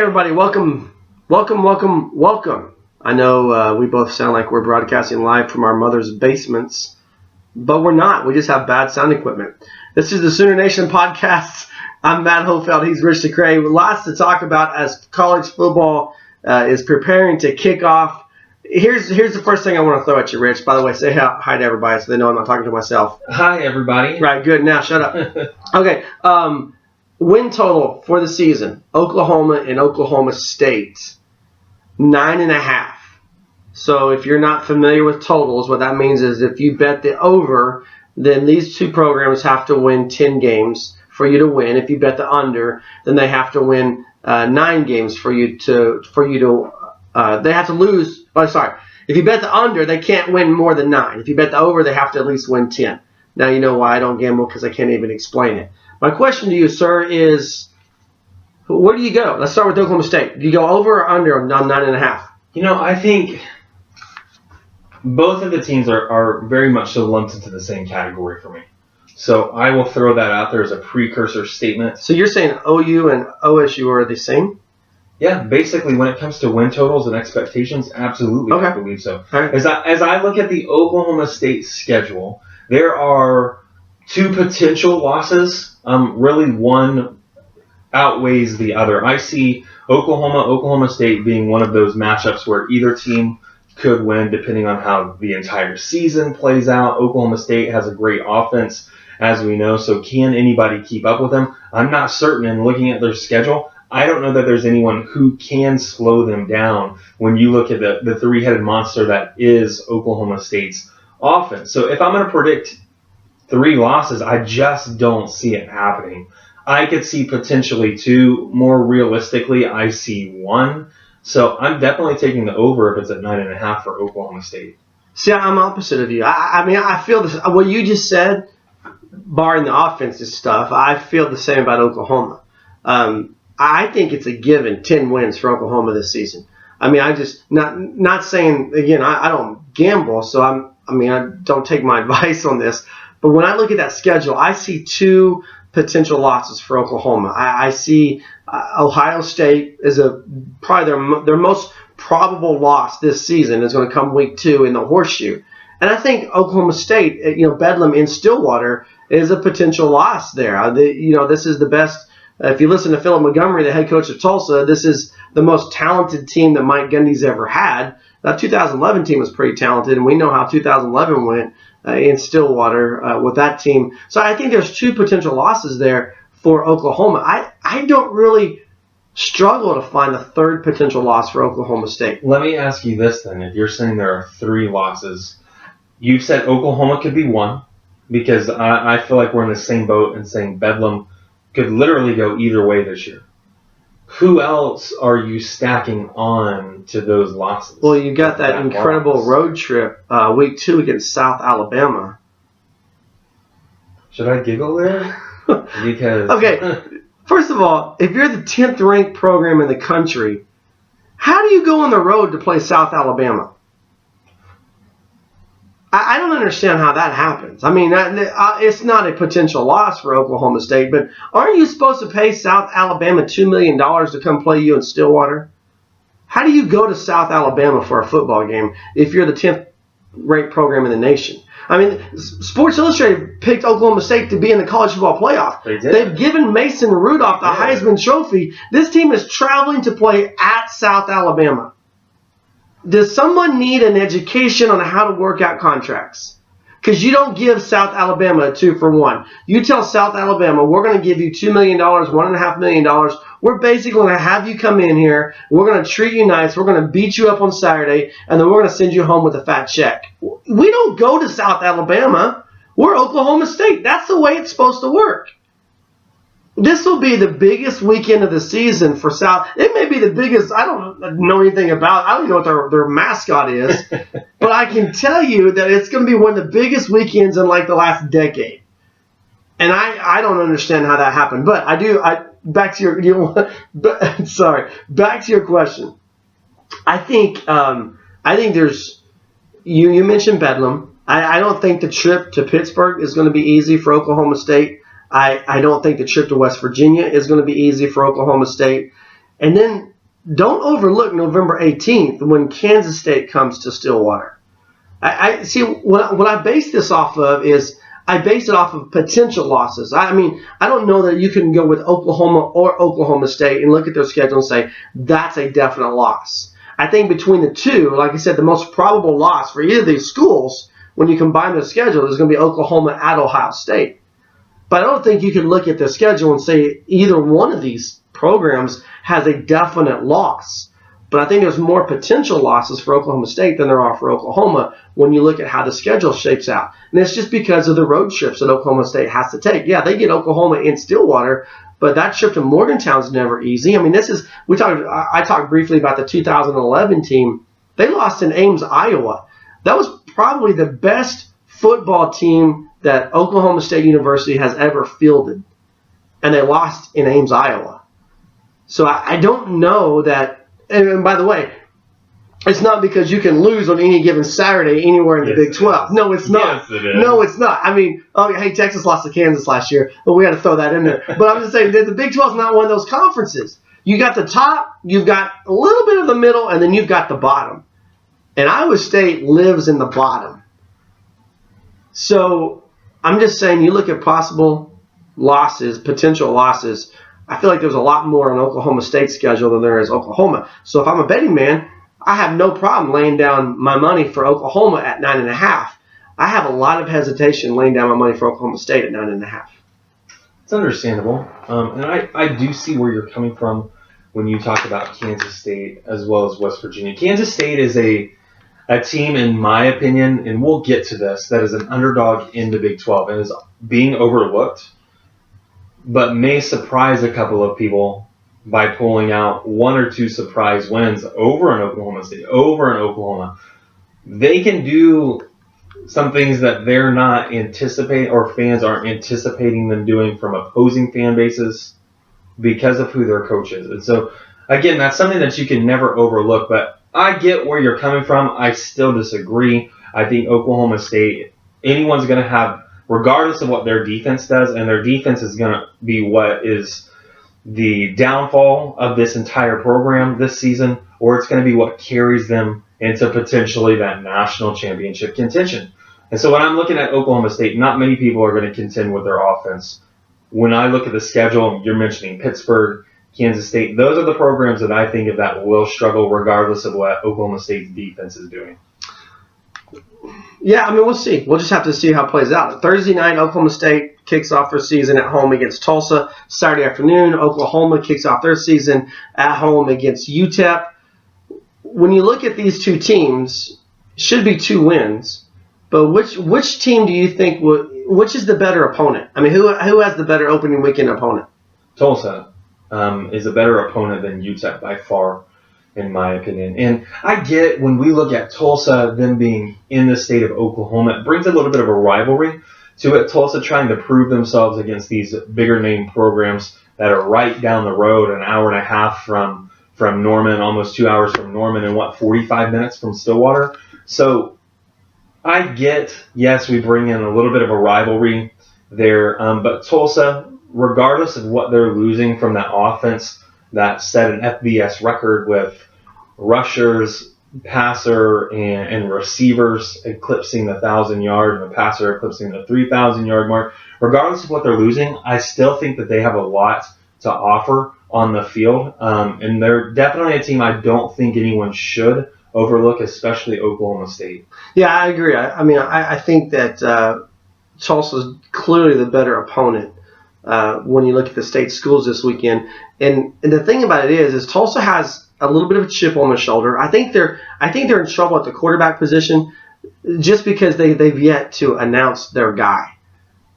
everybody. Welcome. I know we both sound like we're broadcasting live from our mother's basements, but we're not. We just have bad sound equipment. This is the Sooner Nation podcast. I'm Matt Hofeld. He's Rich DeCray. Lots to talk about as college football is preparing to kick off. Here's the first thing I want to throw at you, Rich. By the way, say hi to everybody so they know I'm not talking to myself. Hi, everybody. Right, good. Now, shut up. Okay. Win total for the season, Oklahoma and Oklahoma State, 9.5. So if you're not familiar with totals, what that means is if you bet the over, then these two programs have to win 10 games for you to win. If you bet the under, then they have to win 9 games for you to they have to lose. Oh, sorry. If you bet the under, they can't win more than 9. If you bet the over, they have to at least win 10. Now you know why I don't gamble, because I can't even explain it. My question to you, sir, is where do you go? Let's start with Oklahoma State. Do you go over or under on 9.5? You know, I think both of the teams are very much so lumped into the same category for me. So I will throw that out there as a precursor statement. So you're saying OU and OSU are the same? Yeah, basically when it comes to win totals and expectations, absolutely, okay. I believe so. Right. As I look at the Oklahoma State schedule, there are 2 potential losses. Really one outweighs the other. I see Oklahoma State being one of those matchups where either team could win depending on how the entire season plays out. Oklahoma State has a great offense, as we know, so can anybody keep up with them? I'm not certain. And looking at their schedule, I don't know that there's anyone who can slow them down when you look at the three-headed monster that is Oklahoma State's offense. So if I'm going to predict 3 losses, I just don't see it happening. I could see potentially 2. More realistically, I see 1. So I'm definitely taking the over if it's at 9.5 for Oklahoma State. See, I'm opposite of you. I mean, I feel this. What you just said, barring the offensive stuff, I feel the same about Oklahoma. I think it's a given 10 wins for Oklahoma this season. I mean, I just not saying again. I don't gamble, so I don't take my advice on this. But when I look at that schedule, I see 2 potential losses for Oklahoma. I see Ohio State is probably their most probable loss this season is going to come week 2 in the horseshoe. And I think Oklahoma State, Bedlam in Stillwater is a potential loss there. This is the best. If you listen to Philip Montgomery, the head coach of Tulsa, this is the most talented team that Mike Gundy's ever had. That 2011 team was pretty talented, and we know how 2011 went. In Stillwater with that team. So I think there's 2 potential losses there for Oklahoma. I don't really struggle to find a 3rd potential loss for Oklahoma State. Let me ask you this then. If you're saying there are 3 losses, you've said Oklahoma could be 1 because I feel like we're in the same boat and saying Bedlam could literally go either way this year. Who else are you stacking on to those losses? Well, you got that incredible road trip week 2 against South Alabama. Should I giggle there? Because okay, first of all, if you're the 10th ranked program in the country, how do you go on the road to play South Alabama? I don't understand how that happens. I mean, it's not a potential loss for Oklahoma State, but aren't you supposed to pay South Alabama $2 million to come play you in Stillwater? How do you go to South Alabama for a football game if you're the 10th ranked program in the nation? I mean, Sports Illustrated picked Oklahoma State to be in the college football playoff. They've given Mason Rudolph the Heisman Trophy. This team is traveling to play at South Alabama. Does someone need an education on how to work out contracts? Because you don't give South Alabama a 2-for-1. You tell South Alabama, we're going to give you $2 million, $1.5 million. We're basically going to have you come in here. We're going to treat you nice. We're going to beat you up on Saturday, and then we're going to send you home with a fat check. We don't go to South Alabama. We're Oklahoma State. That's the way it's supposed to work. This will be the biggest weekend of the season for South. It may be the biggest. I don't know anything about. I don't even know what their mascot is, but I can tell you that it's going to be one of the biggest weekends in like the last decade. And I don't understand how that happened, but I do. Back to your question. I think there's you mentioned Bedlam. I don't think the trip to Pittsburgh is going to be easy for Oklahoma State. I don't think the trip to West Virginia is going to be easy for Oklahoma State. And then don't overlook November 18th when Kansas State comes to Stillwater. I see what I base this off of is I base it off of potential losses. I mean, I don't know that you can go with Oklahoma or Oklahoma State and look at their schedule and say that's a definite loss. I think between the two, like I said, the most probable loss for either of these schools, when you combine their schedule, is going to be Oklahoma at Ohio State. But I don't think you can look at their schedule and say either one of these programs has a definite loss. But I think there's more potential losses for Oklahoma State than there are for Oklahoma when you look at how the schedule shapes out. And it's just because of the road trips that Oklahoma State has to take. Yeah, they get Oklahoma in Stillwater, but that trip to Morgantown's never easy. I mean, I talked briefly about the 2011 team. They lost in Ames, Iowa. That was probably the best football team that Oklahoma State University has ever fielded. And they lost in Ames, Iowa. So I don't know that. And by the way, it's not because you can lose on any given Saturday anywhere in the Big 12. No, it's not. Yes, it is. No, it's not. I mean, hey, Texas lost to Kansas last year, but we got to throw that in there. But I'm just saying that the Big 12 is not one of those conferences. You got the top, you've got a little bit of the middle, and then you've got the bottom. And Iowa State lives in the bottom. So I'm just saying, you look at possible losses, potential losses. I feel like there's a lot more on Oklahoma State's schedule than there is Oklahoma. So if I'm a betting man, I have no problem laying down my money for Oklahoma at 9.5. I have a lot of hesitation laying down my money for Oklahoma State at 9.5. It's understandable. And I do see where you're coming from when you talk about Kansas State as well as West Virginia. Kansas State is a team, in my opinion, and we'll get to this, that is an underdog in the Big 12 and is being overlooked, but may surprise a couple of people by pulling out one or two surprise wins over an Oklahoma State, over an Oklahoma. They can do some things that they're not anticipating, or fans aren't anticipating them doing from opposing fan bases because of who their coach is. And so, again, that's something that you can never overlook, but I get where you're coming from. I still disagree. I think Oklahoma State, anyone's going to have, regardless of what their defense does, and their defense is going to be what is the downfall of this entire program this season, or it's going to be what carries them into potentially that national championship contention. And so when I'm looking at Oklahoma State, not many people are going to contend with their offense. When I look at the schedule, you're mentioning Pittsburgh, Kansas State, those are the programs that I think of that will struggle regardless of what Oklahoma State's defense is doing. Yeah, I mean, we'll see. We'll just have to see how it plays out. Thursday night, Oklahoma State kicks off their season at home against Tulsa. Saturday afternoon, Oklahoma kicks off their season at home against UTEP. When you look at these two teams, should be 2 wins. But which team do you think which is the better opponent? I mean, who has the better opening weekend opponent? Tulsa is a better opponent than UTEP by far, in my opinion. And I get when we look at Tulsa, them being in the state of Oklahoma, it brings a little bit of a rivalry to it. Tulsa trying to prove themselves against these bigger name programs that are right down the road, an hour and a half from Norman, almost 2 hours from Norman, and 45 minutes from Stillwater. So I get, yes, we bring in a little bit of a rivalry there, but Tulsa, regardless of what they're losing from that offense that set an FBS record with rushers, passer, and receivers eclipsing the 1,000-yard and the passer eclipsing the 3,000-yard mark, regardless of what they're losing, I still think that they have a lot to offer on the field, and they're definitely a team I don't think anyone should overlook, especially Oklahoma State. Yeah, I agree. I think that Tulsa's clearly the better opponent when you look at the state schools this weekend. And the thing about it is Tulsa has a little bit of a chip on their shoulder. I think they're in trouble at the quarterback position just because they've yet to announce their guy.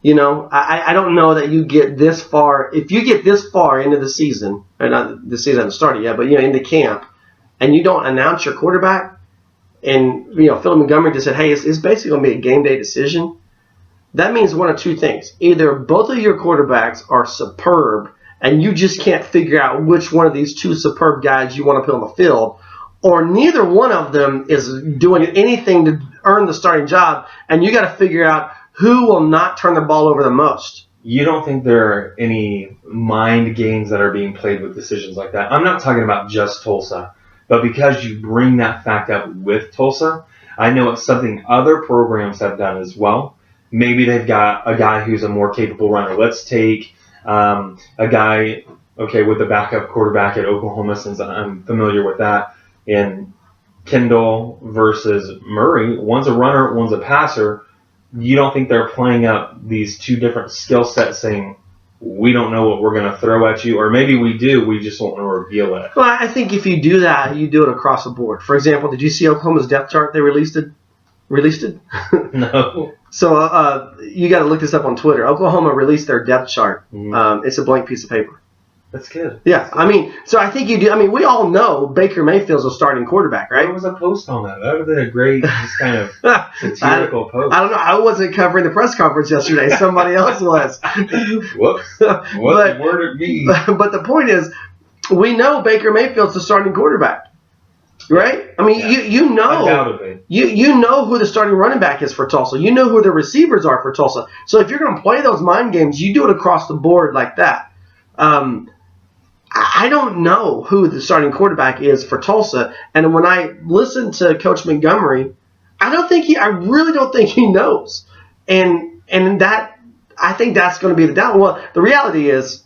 You know, I don't know that you get this far. If you get this far into the season, or not the season hasn't started yet, but into camp, and you don't announce your quarterback, and Phil Montgomery just said, hey, it's basically going to be a game day decision. That means one of two things. Either both of your quarterbacks are superb, and you just can't figure out which one of these two superb guys you want to put on the field, or neither one of them is doing anything to earn the starting job, and you got to figure out who will not turn the ball over the most. you don't think there are any mind games that are being played with decisions like that? I'm not talking about just Tulsa, but because you bring that fact up with Tulsa, I know it's something other programs have done as well. Maybe they've got a guy who's a more capable runner. Let's take a guy, with the backup quarterback at Oklahoma, since I'm familiar with that, in Kendall versus Murray. One's a runner, one's a passer. You don't think they're playing up these two different skill sets, saying, we don't know what we're going to throw at you, or maybe we do, we just won't want to reveal it? Well, I think if you do that, you do it across the board. For example, did you see Oklahoma's depth chart? They released it? No. So you got to look this up on Twitter. Oklahoma released their depth chart. It's a blank piece of paper. That's good. Yeah, so I think you do. We all know Baker Mayfield's a starting quarterback, right? There was a post on that. That would have been a great, just kind of satirical post. I don't know. I wasn't covering the press conference yesterday. Somebody else was. Whoops. What word it means? But the point is, we know Baker Mayfield's the starting quarterback, right? You know. Undoubtedly. You know who the starting running back is for Tulsa. You know who the receivers are for Tulsa. So if you're going to play those mind games, you do it across the board like that. I don't know who the starting quarterback is for Tulsa, and when I listen to Coach Montgomery, I really don't think he knows, and that I think that's going to be the down. Well, the reality is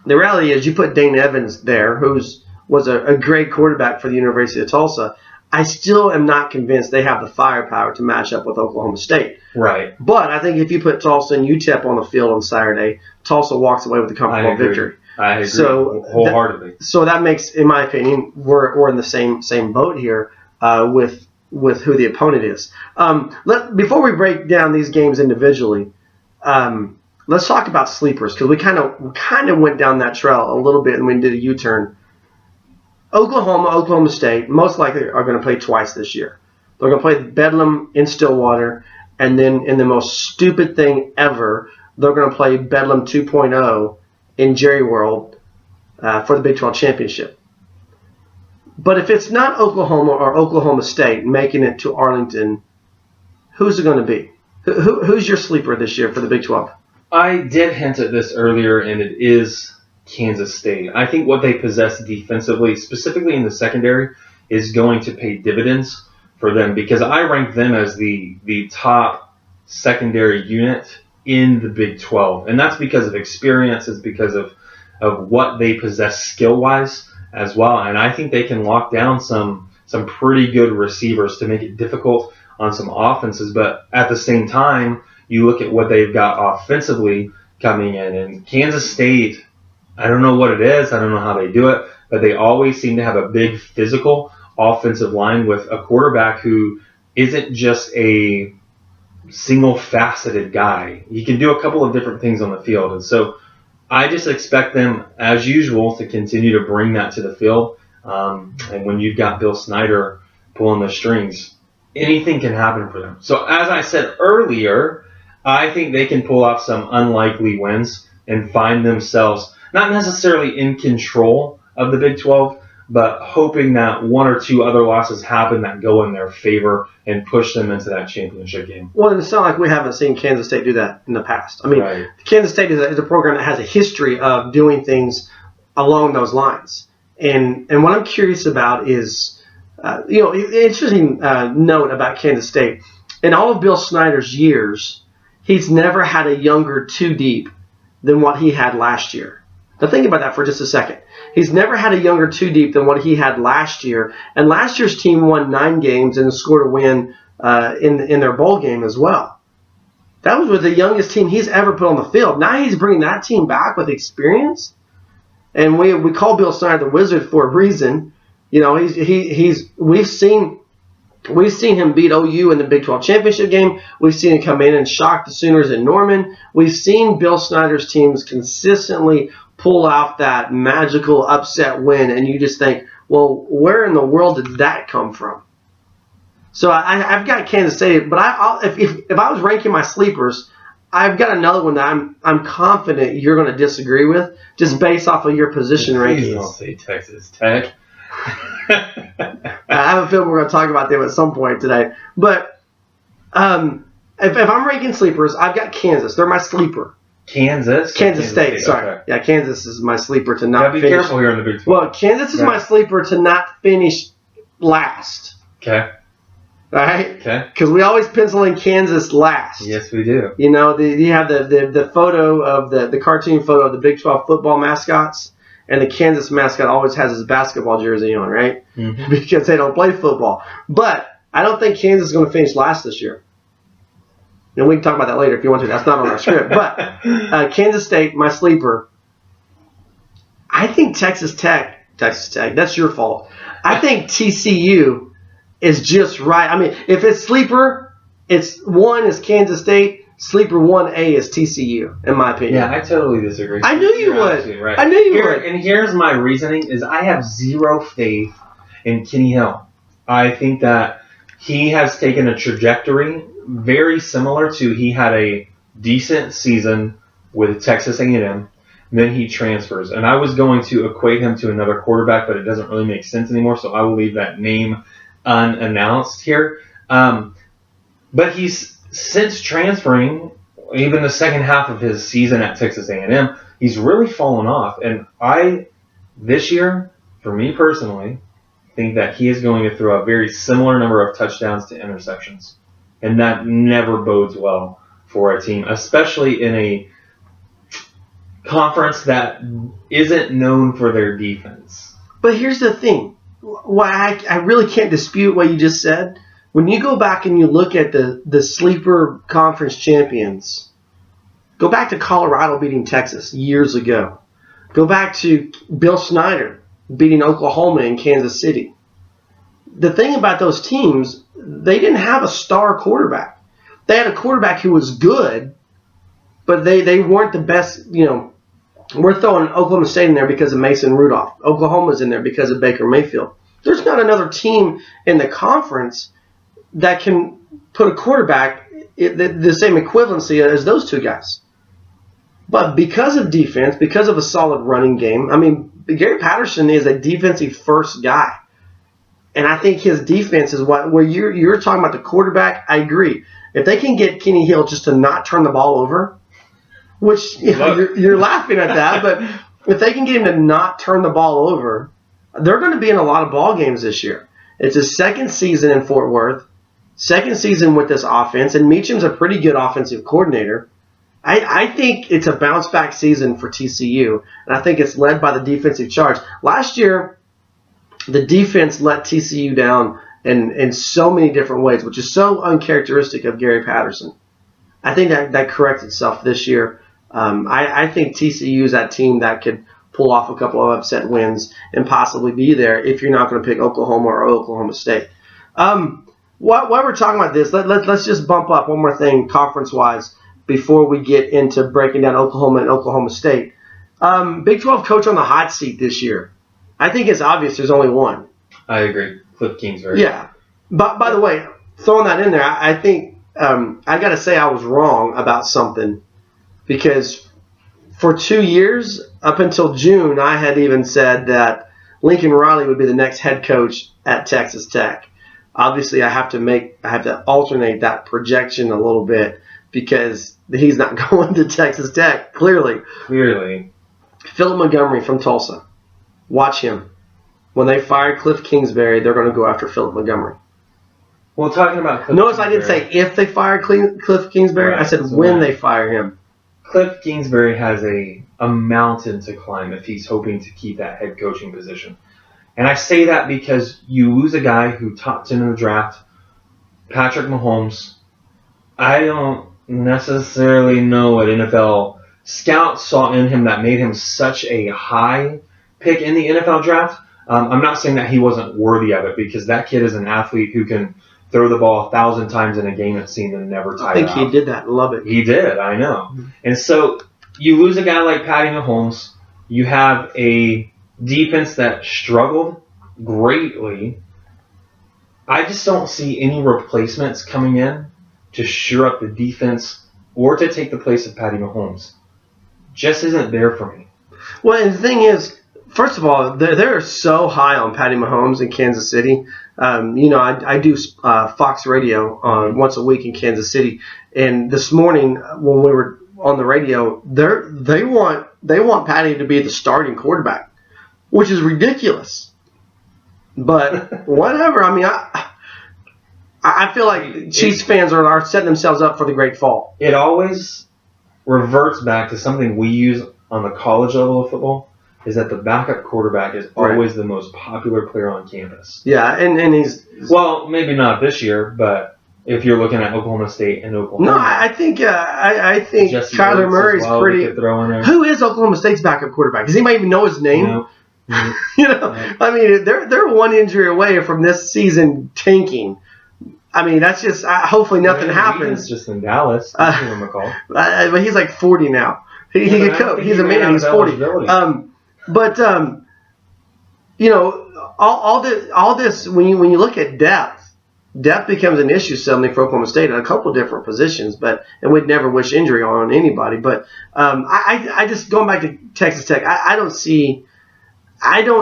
you put Dane Evans there, was a great quarterback for the University of Tulsa. I still am not convinced they have the firepower to match up with Oklahoma State. Right. But I think if you put Tulsa and UTEP on the field on Saturday, Tulsa walks away with a comfortable victory. I agree wholeheartedly. So that makes, in my opinion, we're in the same boat here with who the opponent is. Before we break down these games individually, let's talk about sleepers, because we kind of went down that trail a little bit and we did a U-turn. Oklahoma State most likely are going to play twice this year. They're going to play Bedlam in Stillwater, and then in the most stupid thing ever, they're going to play Bedlam 2.0 in Jerry World for the Big 12 championship. But if it's not Oklahoma or Oklahoma State making it to Arlington, who's it going to be? Who's your sleeper this year for the Big 12? I did hint at this earlier, and it is Kansas State. I think what they possess defensively, specifically in the secondary, is going to pay dividends for them, because I rank them as the top secondary unit in the Big 12. And that's because of experience. It's because of what they possess skill-wise as well. And I think they can lock down some pretty good receivers to make it difficult on some offenses. But at the same time, you look at what they've got offensively coming in. And Kansas State, I don't know what it is. I don't know how they do it. But they always seem to have a big physical offensive line with a quarterback who isn't just a single-faceted guy. He can do a couple of different things on the field. And so I just expect them, as usual, to continue to bring that to the field. And when you've got Bill Snyder pulling the strings, anything can happen for them. So as I said earlier, I think they can pull off some unlikely wins and find themselves not necessarily in control of the Big 12, but hoping that one or two other losses happen that go in their favor and push them into that championship game. Well, it's not like we haven't seen Kansas State do that in the past. Right. Kansas State is a program that has a history of doing things along those lines. And what I'm curious about is, interesting note about Kansas State. In all of Bill Snyder's years, he's never had a younger two deep than what he had last year. Now think about that for just a second. He's never had a younger two deep than what he had last year. And last year's team won 9 games and scored a win in their bowl game as well. That was with the youngest team he's ever put on the field. Now he's bringing that team back with experience. And we call Bill Snyder the Wizard for a reason. We've seen him beat OU in the Big 12 championship game. We've seen him come in and shock the Sooners in Norman. We've seen Bill Snyder's teams consistently pull off that magical upset win, and you just think, well, where in the world did that come from? So I've got Kansas State, but if I was ranking my sleepers, I've got another one that I'm confident you're going to disagree with, just based off of your position rankings. Please don't say Texas Tech. I have a feeling we're going to talk about them at some point today. But if I'm ranking sleepers, I've got Kansas. They're my sleeper. Kansas State. Sorry. Okay. Yeah, Kansas is my sleeper to not be finish. Careful here in the Big 12. Well, Kansas is my sleeper to not finish last. Okay. All right? Okay. Because we always pencil in Kansas last. Yes, we do. You know, you have the photo of the cartoon photo of the Big 12 football mascots, and the Kansas mascot always has his basketball jersey on, right? Mm-hmm. Because they don't play football. But I don't think Kansas is going to finish last this year. And we can talk about that later if you want to. That's not on our script. But Kansas State, my sleeper. I think Texas Tech, that's your fault. I think TCU is just right. I mean, if it's sleeper, it's 1 is Kansas State. Sleeper 1A is TCU, in my opinion. Yeah, I totally disagree. I knew you would. Right. I knew you would. And here's my reasoning is I have zero faith in Kenny Hill. I think that he has taken a trajectory very similar to he had a decent season with Texas A&M, then he transfers. And I was going to equate him to another quarterback, but it doesn't really make sense anymore, so I will leave that name unannounced here. But he's since transferring, even the second half of his season at Texas A&M, he's really fallen off. And this year, for me personally, think that he is going to throw a very similar number of touchdowns to interceptions. And that never bodes well for a team, especially in a conference that isn't known for their defense. But here's the thing. Why I really can't dispute what you just said. When you go back and you look at the sleeper conference champions, go back to Colorado beating Texas years ago. Go back to Bill Snyder beating Oklahoma in Kansas City. The thing about those teams, they didn't have a star quarterback. They had a quarterback who was good, but they weren't the best. You know, we're throwing Oklahoma State in there because of Mason Rudolph. Oklahoma's in there because of Baker Mayfield. There's not another team in the conference that can put a quarterback the same equivalency as those two guys. But because of defense, because of a solid running game, I mean, Gary Patterson is a defensive first guy. And I think his defense is where you're talking about the quarterback. I agree. If they can get Kenny Hill just to not turn the ball over, which you're laughing at that, but if they can get him to not turn the ball over, they're going to be in a lot of ball games this year. It's his second season in Fort Worth, second season with this offense, and Meacham's a pretty good offensive coordinator. I think it's a bounce-back season for TCU, and I think it's led by the defensive charge. Last year, the defense let TCU down in so many different ways, which is so uncharacteristic of Gary Patterson. I think that corrects itself this year. I think TCU is that team that could pull off a couple of upset wins and possibly be there if you're not going to pick Oklahoma or Oklahoma State. While we're talking about this, let's just bump up one more thing conference-wise before we get into breaking down Oklahoma and Oklahoma State. Big 12 coach on the hot seat this year. I think it's obvious there's only one. I agree. Cliff Kingsbury. Yeah. But by the way, throwing that in there, I think I got to say I was wrong about something because for 2 years, up until June, I had even said that Lincoln Riley would be the next head coach at Texas Tech. Obviously, I have to alternate that projection a little bit because he's not going to Texas Tech, clearly. Philip Montgomery from Tulsa. Watch him. When they fire Cliff Kingsbury, they're going to go after Philip Montgomery. Well, talking about Cliff Notice I didn't say if they fire Cliff Kingsbury. Right, I said when they fire him. Cliff Kingsbury has a mountain to climb if he's hoping to keep that head coaching position. And I say that because you lose a guy who topped in the draft, Patrick Mahomes. I don't necessarily know what NFL scouts saw in him that made him such a high pick in the NFL draft. I'm not saying that he wasn't worthy of it because that kid is an athlete who can throw the ball 1,000 times in a game it seemed and never tire out. I think he did that. Love it. He did, I know. Mm-hmm. And so you lose a guy like Patty Mahomes. You have a defense that struggled greatly. I just don't see any replacements coming in to shore up the defense or to take the place of Patty Mahomes. Just isn't there for me. Well, and the thing is, first of all, they're so high on Patty Mahomes in Kansas City. I do Fox Radio once a week in Kansas City. And this morning when we were on the radio, they want Patty to be the starting quarterback, which is ridiculous. But whatever. I mean, I feel like Chiefs fans are setting themselves up for the great fall. It always reverts back to something we use on the college level of football, is that the backup quarterback is always the most popular player on campus. Yeah, and he's... Well, maybe not this year, but if you're looking at Oklahoma State and Oklahoma... No, I think Kyler Murray's pretty... Who is Oklahoma State's backup quarterback? Does anybody even know his name? No. I mean, they're one injury away from this season tanking. I mean, that's just hopefully nothing happens. He's just in Dallas. But he's like 40 now. He could coach. He's a man. He's 40. All this when you look at depth becomes an issue suddenly for Oklahoma State at a couple different positions. And we'd never wish injury on anybody. But I just going back to Texas Tech. I don't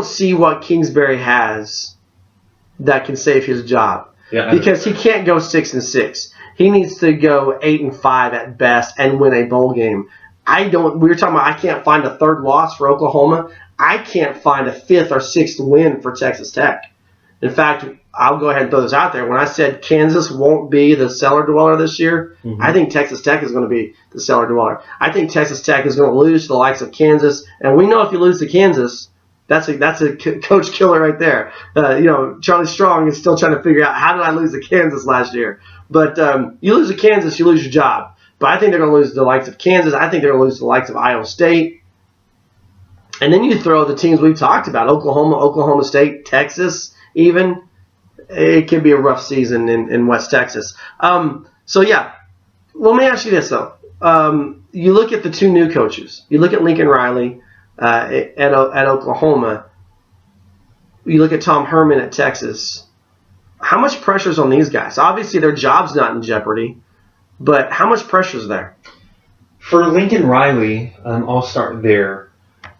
see what Kingsbury has that can save his job. Yeah, because he can't go 6-6. He needs to go 8-5 at best and win a bowl game. We were talking about I can't find a third loss for Oklahoma. I can't find a fifth or sixth win for Texas Tech. In fact, I'll go ahead and throw this out there. When I said Kansas won't be the cellar dweller this year, I think Texas Tech is going to be the cellar dweller. I think Texas Tech is going to lose to the likes of Kansas. And we know if you lose to Kansas, that's a coach killer right there. Charlie Strong is still trying to figure out how did I lose to Kansas last year. But you lose to Kansas, you lose your job. But I think they're going to lose to the likes of Kansas. I think they're going to lose to the likes of Iowa State. And then you throw the teams we've talked about, Oklahoma State, Texas even. It could be a rough season in West Texas. So, yeah. Let me ask you this, though. You look at the two new coaches. You look at Lincoln Riley at Oklahoma. You look at Tom Herman at Texas. How much pressure is on these guys? Obviously, their job's not in jeopardy, but how much pressure is there? For Lincoln Riley, I'll start there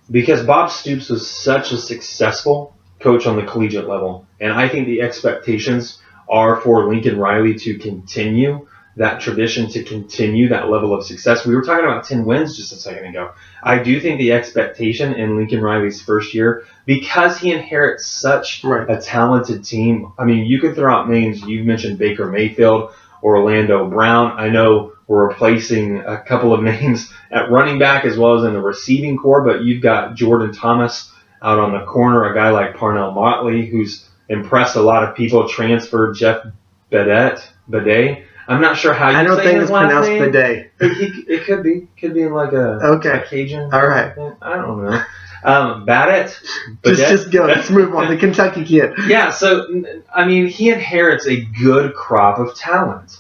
because Bob Stoops was such a successful coach on the collegiate level, and I think the expectations are for Lincoln Riley to continue that tradition, to continue that level of success. We were talking about 10 wins just a second ago. I do think the expectation in Lincoln Riley's first year, because he inherits such a talented team. I mean, you could throw out names. You've mentioned Baker Mayfield, Orlando Brown. I know we're replacing a couple of names at running back as well as in the receiving core, but you've got Jordan Thomas out on the corner, a guy like Parnell Motley, who's impressed a lot of people, transferred Jeff Bidet. I'm not sure how you say his last name. I don't think it's pronounced Bidet. It could be. Could be in like a Cajun. All right. I don't know. Bidet. Just go. Let's move on. The Kentucky kid. Yeah, so, I mean, he inherits a good crop of talent.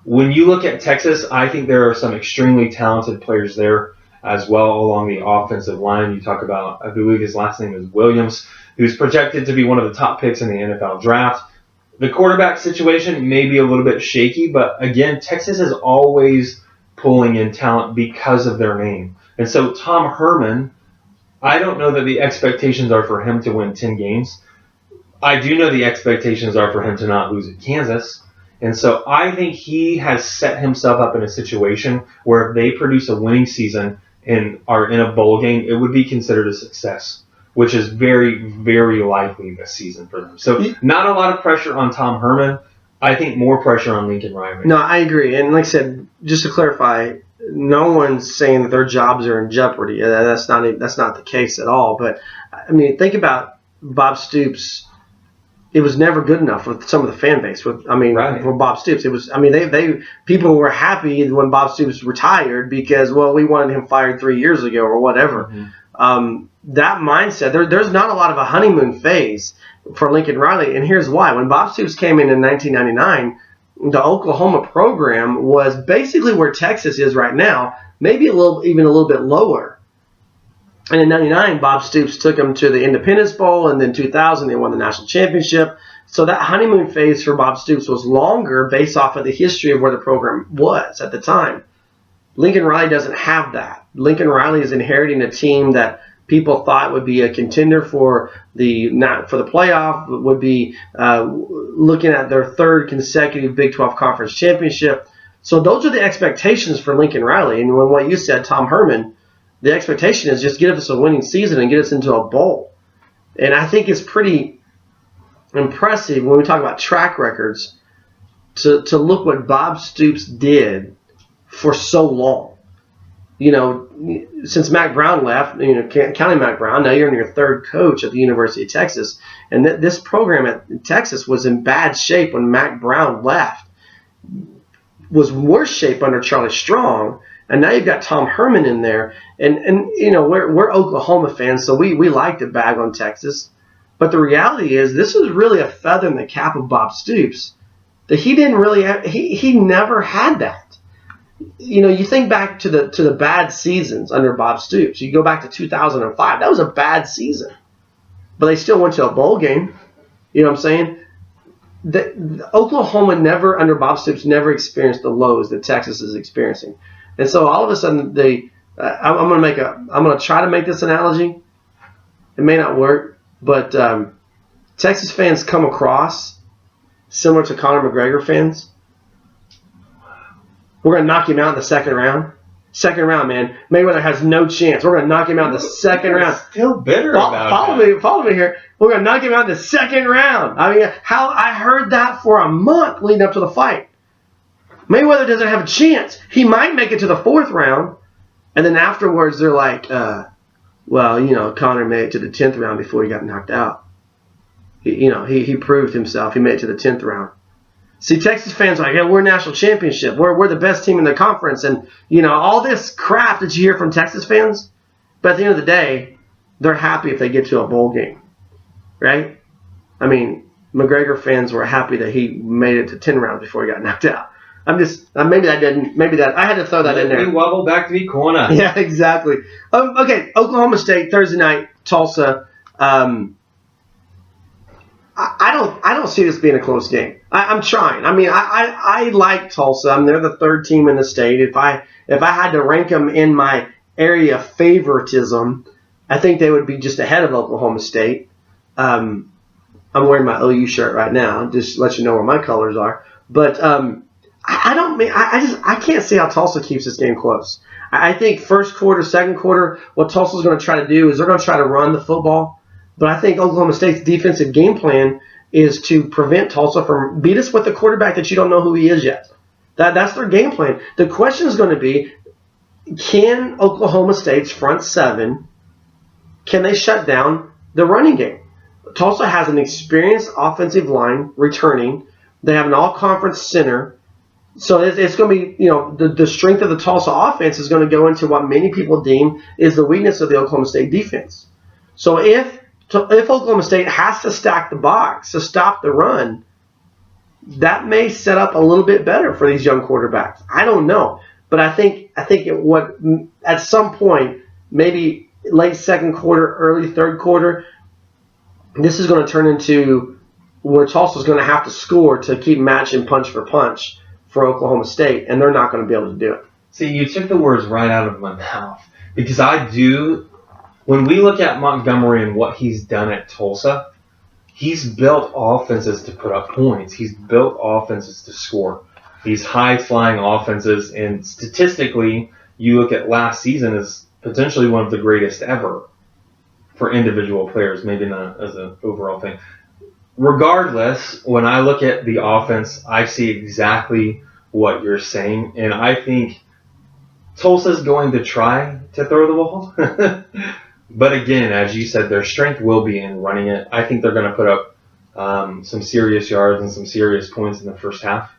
When you look at Texas, I think there are some extremely talented players there as well along the offensive line. You talk about, I believe his last name is Williams, who's projected to be one of the top picks in the NFL draft. The quarterback situation may be a little bit shaky, but again, Texas is always pulling in talent because of their name. And so Tom Herman, I don't know that the expectations are for him to win 10 games. I do know the expectations are for him to not lose at Kansas. And so I think he has set himself up in a situation where if they produce a winning season and are in a bowl game, it would be considered a success, which is very, very likely this season for them. So not a lot of pressure on Tom Herman. I think more pressure on Lincoln Riley. No, I agree. And like I said, just to clarify, no one's saying that their jobs are in jeopardy. That's not the case at all. But, I mean, think about Bob Stoops. It was never good enough with some of the fan base. For Bob Stoops, it was. I mean, people were happy when Bob Stoops retired because, well, we wanted him fired 3 years ago or whatever. Mm-hmm. That mindset, there's not a lot of a honeymoon phase for Lincoln Riley, and here's why. When Bob Stoops came in 1999, the Oklahoma program was basically where Texas is right now, maybe even a little bit lower. And in 99, Bob Stoops took them to the Independence Bowl, and then 2000, they won the national championship. So that honeymoon phase for Bob Stoops was longer based off of the history of where the program was at the time. Lincoln Riley doesn't have that. Lincoln Riley is inheriting a team that people thought would be a contender for the playoff, would be looking at their third consecutive Big 12 Conference championship. So those are the expectations for Lincoln Riley. And when what you said, Tom Herman, the expectation is just give us a winning season and get us into a bowl. And I think it's pretty impressive when we talk about track records to look what Bob Stoops did for so long. Since Mack Brown left, County Mack Brown, now you're in your third coach at the University of Texas. And this program at Texas was in bad shape when Mack Brown left. Was worse shape under Charlie Strong. And now you've got Tom Herman in there. And we're Oklahoma fans, so we like to bag on Texas. But the reality is this was really a feather in the cap of Bob Stoops. That he didn't really have, he never had that. You think back to the bad seasons under Bob Stoops. You go back to 2005. That was a bad season. But they still went to a bowl game. You know what I'm saying? Oklahoma never, under Bob Stoops, never experienced the lows that Texas is experiencing. And so all of a sudden, I'm going to try to make this analogy. It may not work, but Texas fans come across similar to Conor McGregor fans. We're going to knock him out in the second round. Second round, man. Mayweather has no chance. We're going to knock him out in the second round. Still bitter about that. Follow me here. We're going to knock him out in the second round. I mean, I heard that for a month leading up to the fight. Mayweather doesn't have a chance. He might make it to the fourth round. And then afterwards, they're like, Conor made it to the 10th round before he got knocked out. He proved himself. He made it to the 10th round. See, Texas fans are like, yeah, we're a national championship. We're the best team in the conference. And, all this crap that you hear from Texas fans. But at the end of the day, they're happy if they get to a bowl game. Right? I mean, McGregor fans were happy that he made it to 10 rounds before he got knocked out. I had to throw that in there. We wobble back to the corner. Yeah, exactly. Okay, Oklahoma State, Thursday night, Tulsa. I don't see this being a close game. I'm trying. I mean, I like Tulsa. They're the third team in the state. If I had to rank them in my area of favoritism, I think they would be just ahead of Oklahoma State. I'm wearing my OU shirt right now, just to let you know where my colors are. But I can't see how Tulsa keeps this game close. I think first quarter, second quarter, what Tulsa's going to try to do is they're going to try to run the football. But I think Oklahoma State's defensive game plan is to prevent Tulsa from beat us with a quarterback that you don't know who he is yet. That's their game plan. The question is going to be, can Oklahoma State's front seven, can they shut down the running game? Tulsa has an experienced offensive line returning. They have an all-conference center. So it's going to be, the strength of the Tulsa offense is going to go into what many people deem is the weakness of the Oklahoma State defense. So if Oklahoma State has to stack the box to stop the run, that may set up a little bit better for these young quarterbacks. I don't know, but I think at some point, maybe late second quarter, early third quarter, this is going to turn into where Tulsa is going to have to score to keep matching punch for punch for Oklahoma State, and they're not going to be able to do it. See, you took the words right out of my mouth because I do. When we look at Montgomery and what he's done at Tulsa, he's built offenses to put up points. He's built offenses to score. These high-flying offenses, and statistically, you look at last season as potentially one of the greatest ever for individual players, maybe not as an overall thing. Regardless, when I look at the offense, I see exactly what you're saying, and I think Tulsa's going to try to throw the ball. But again, as you said, their strength will be in running it. I think they're going to put up some serious yards and some serious points in the first half.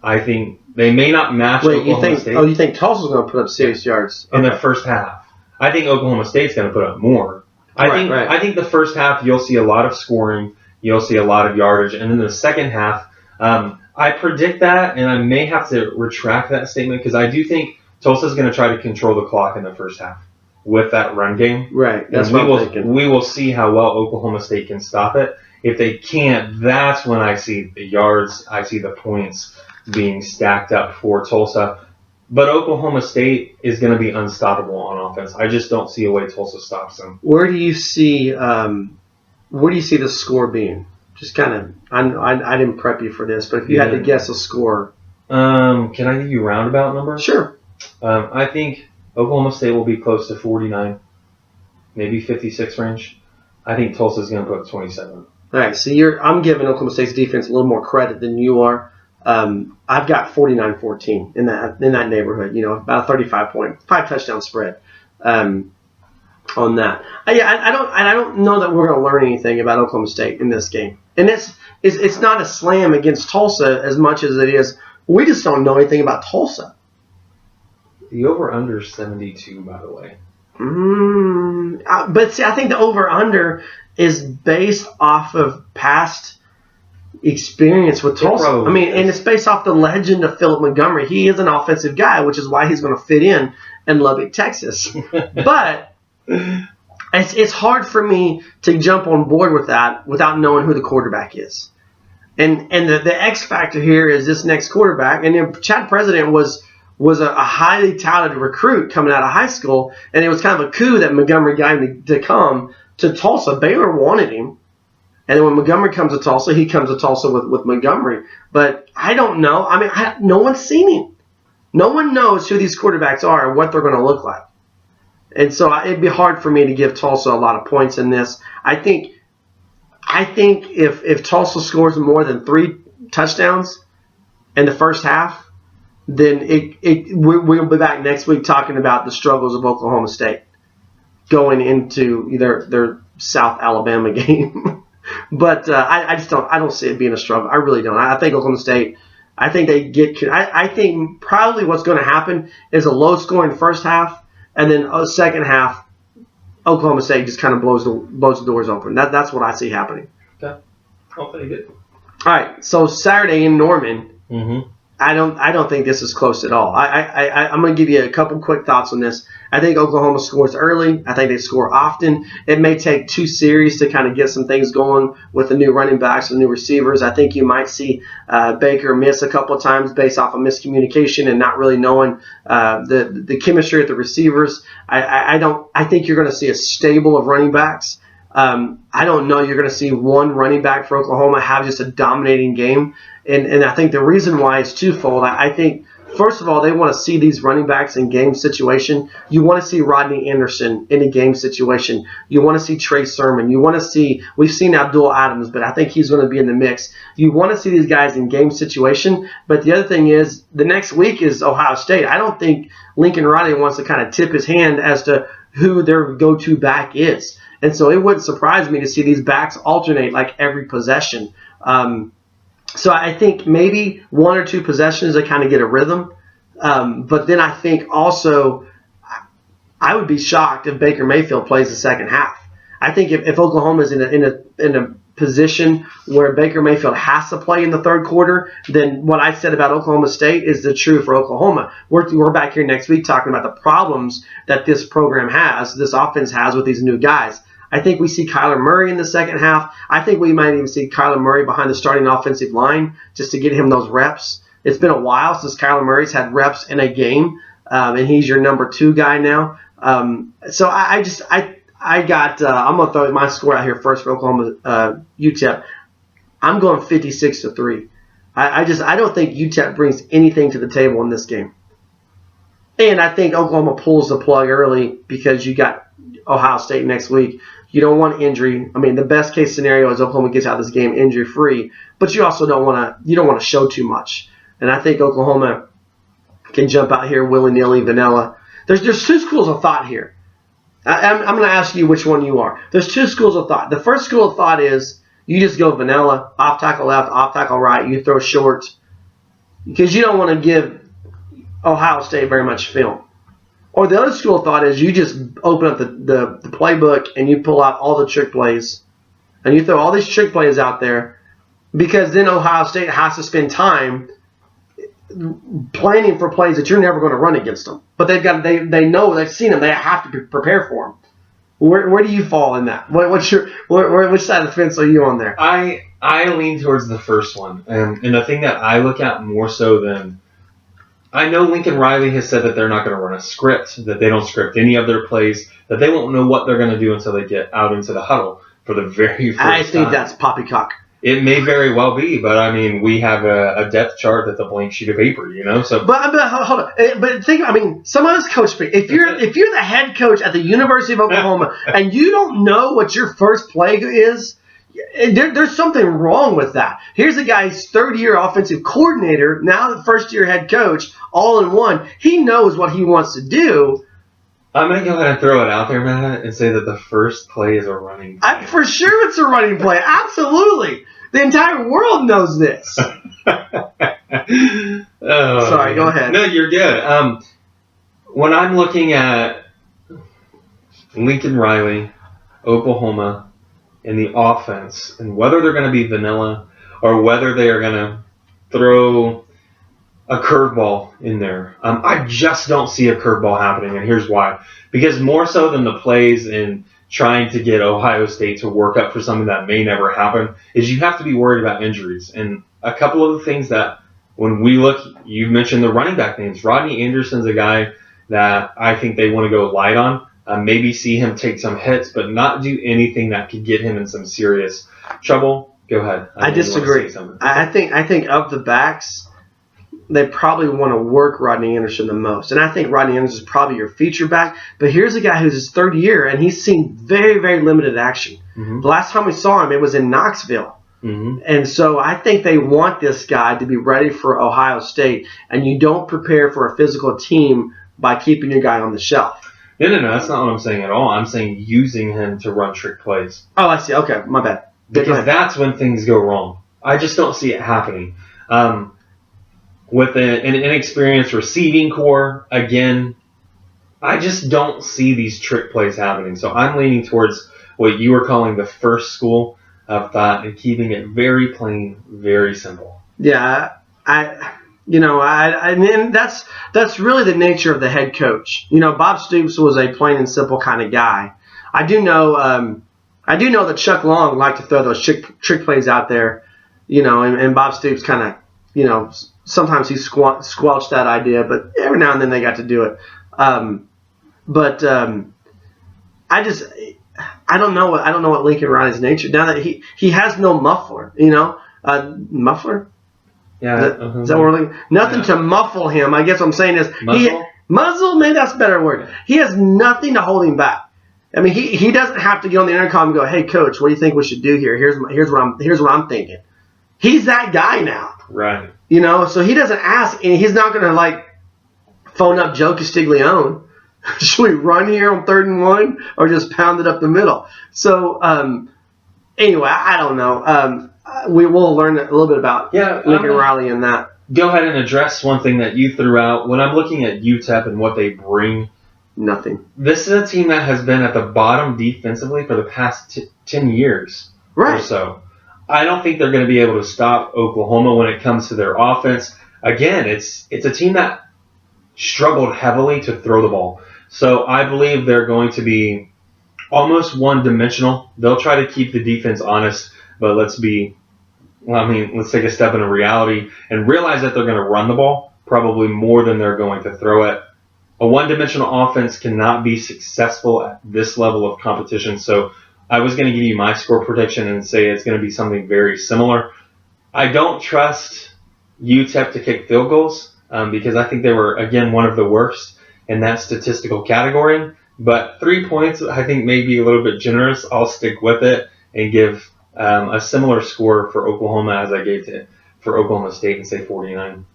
I think they may not match Oklahoma State. Oh, you think Tulsa's going to put up serious yards? In the first half. I think Oklahoma State's going to put up more. I think the first half you'll see a lot of scoring. You'll see a lot of yardage. And in the second half, I predict that, and I may have to retract that statement because I do think Tulsa's going to try to control the clock in the first half with that run game. Right. That's what I'm thinking. We will see how well Oklahoma State can stop it. If they can't, that's when I see the yards, I see the points being stacked up for Tulsa. But Oklahoma State is going to be unstoppable on offense. I just don't see a way Tulsa stops them. Where do you see the score being? Just kind of, I didn't prep you for this, but if you had to guess a score. Can I give you roundabout numbers? Sure. I think Oklahoma State will be close to 49, maybe 56 range. I think Tulsa's going to put 27. All right, so I'm giving Oklahoma State's defense a little more credit than you are. I've got 49-14 in that neighborhood. About a 5 touchdown spread on that. I don't know that we're going to learn anything about Oklahoma State in this game, and it's not a slam against Tulsa as much as it is. We just don't know anything about Tulsa. The over/under is 72, by the way. But see, I think the over/under is based off of past experience with Tulsa. And it's based off the legend of Philip Montgomery. He is an offensive guy, which is why he's going to fit in Lubbock, Texas. But it's hard for me to jump on board with that without knowing who the quarterback is. And the X factor here is this next quarterback. And Chad President was a highly talented recruit coming out of high school, and it was kind of a coup that Montgomery got him to come to Tulsa. Baylor wanted him, and then when Montgomery comes to Tulsa, he comes to Tulsa with Montgomery. But I don't know. No one's seen him. No one knows who these quarterbacks are and what they're going to look like. And so it'd be hard for me to give Tulsa a lot of points in this. I think if Tulsa scores more than 3 touchdowns in the first half, then we'll be back next week talking about the struggles of Oklahoma State going into their South Alabama game. But I don't see it being a struggle. I really don't. I think Oklahoma State, I think probably what's going to happen is a low-scoring first half, and then a second half, Oklahoma State just kind of blows the doors open. That's what I see happening. Okay. I'll take it. All right. So Saturday in Norman. Mm-hmm. I don't think this is close at all. I'm going to give you a couple quick thoughts on this. I think Oklahoma scores early. I think they score often. It may take 2 series to kind of get some things going with the new running backs and new receivers. I think you might see Baker miss a couple of times based off of miscommunication and not really knowing the chemistry with the receivers. I think you're going to see a stable of running backs. I don't know you're going to see one running back for Oklahoma have just a dominating game. And I think the reason why is twofold. I think, first of all, they want to see these running backs in game situation. You want to see Rodney Anderson in a game situation. You want to see Trey Sermon. You want to see – we've seen Abdul Adams, but I think he's going to be in the mix. You want to see these guys in game situation. But the other thing is the next week is Ohio State. I don't think Lincoln Riley wants to kind of tip his hand as to who their go-to back is. And so it wouldn't surprise me to see these backs alternate like every possession. So I think maybe 1 or 2 possessions to kind of get a rhythm. But then I think also I would be shocked if Baker Mayfield plays the second half. I think if Oklahoma is in a position where Baker Mayfield has to play in the third quarter, then what I said about Oklahoma State is the true for Oklahoma. We're back here next week talking about the problems that this program has, this offense has with these new guys. I think we see Kyler Murray in the second half. I think we might even see Kyler Murray behind the starting offensive line just to get him those reps. It's been a while since Kyler Murray's had reps in a game, and he's your number 2 guy now. So I'm going to throw my score out here first for Oklahoma UTEP. I'm going 56-3. I don't think UTEP brings anything to the table in this game. And I think Oklahoma pulls the plug early because you got Ohio State next week. You don't want injury. The best case scenario is Oklahoma gets out of this game injury free, but you also don't want to show too much. And I think Oklahoma can jump out here willy-nilly, vanilla. There's 2 schools of thought here. I'm going to ask you which one you are. There's 2 schools of thought. The first school of thought is you just go vanilla, off tackle left, off tackle right. You throw short because you don't want to give Ohio State very much film. Or the other school of thought is you just open up the playbook and you pull out all the trick plays and you throw all these trick plays out there because then Ohio State has to spend time planning for plays that you're never going to run against them. But they know, they've seen them, they have to prepare for them. Where do you fall in that? Which side of the fence are you on there? I lean towards the first one. And the thing that I look at more so than – I know Lincoln Riley has said that they're not going to run a script, that they don't script any of their plays, that they won't know what they're going to do until they get out into the huddle for the very first time. I think that's poppycock. It may very well be, but I mean, we have a depth chart that's a blank sheet of paper, So, but hold on. But think, some of us coach. If you're the head coach at the University of Oklahoma and you don't know what your first play is, there's something wrong with that. Here's a guy's third-year offensive coordinator, now the first-year head coach, all in one. He knows what he wants to do. I'm going to go ahead and throw it out there, Matt, and say that the first play is a running play. For sure it's a running play. Absolutely. The entire world knows this. Sorry, go ahead. No, you're good. When I'm looking at Lincoln Riley, Oklahoma, and the offense, and whether they're going to be vanilla or whether they are going to throw a curveball in there. I just don't see a curveball happening, and here's why. Because more so than the plays and trying to get Ohio State to work up for something that may never happen, is you have to be worried about injuries. And a couple of the things that when we look, you mentioned the running back names. Rodney Anderson's a guy that I think they want to go light on. Maybe see him take some hits, but not do anything that could get him in some serious trouble. Go ahead. I disagree. I think of the backs, they probably want to work Rodney Anderson the most. And I think Rodney Anderson is probably your feature back. But here's a guy who's his third year, and he's seen very, very limited action. Mm-hmm. The last time we saw him, it was in Knoxville. Mm-hmm. And so I think they want this guy to be ready for Ohio State. And you don't prepare for a physical team by keeping your guy on the shelf. No, that's not what I'm saying at all. I'm saying using him to run trick plays. Oh, I see. Okay, my bad. Because that's when things go wrong. I just don't see it happening. With an inexperienced receiving core, again, I just don't see these trick plays happening. So I'm leaning towards what you were calling the first school of thought and keeping it very plain, very simple. Yeah, I mean, that's really the nature of the head coach. Bob Stoops was a plain and simple kind of guy. I do know that Chuck Long liked to throw those trick plays out there, and Bob Stoops kind of, sometimes he squelched that idea, but every now and then they got to do it. I don't know what Lincoln Riley's nature. Now that he has no muffler, muffler. Yeah. Is that what we're looking? Nothing to muffle him. I guess what I'm saying is muzzle. Maybe that's a better word. He has nothing to hold him back. I mean, he doesn't have to get on the intercom and go, "Hey, coach, what do you think we should do here? Here's what I'm thinking." He's that guy now. Right. So he doesn't ask, and he's not going to phone up Joe Castiglione. Should we run here on 3rd and 1 or just pound it up the middle? So anyway, I don't know. We will learn a little bit about Lincoln Riley and that. Go ahead and address one thing that you threw out. When I'm looking at UTEP and what they bring, nothing. This is a team that has been at the bottom defensively for the past 10 years or so. I don't think they're going to be able to stop Oklahoma when it comes to their offense. Again, it's a team that struggled heavily to throw the ball. So I believe they're going to be almost one-dimensional. They'll try to keep the defense honest, but let's take a step into reality and realize that they're going to run the ball probably more than they're going to throw it. A one-dimensional offense cannot be successful at this level of competition. So I was going to give you my score prediction and say it's going to be something very similar. I don't trust UTEP to kick field goals because I think they were, again, one of the worst in that statistical category. But 3 points, I think, may be a little bit generous. I'll stick with it and give a similar score for Oklahoma as I gave for Oklahoma State and say 49.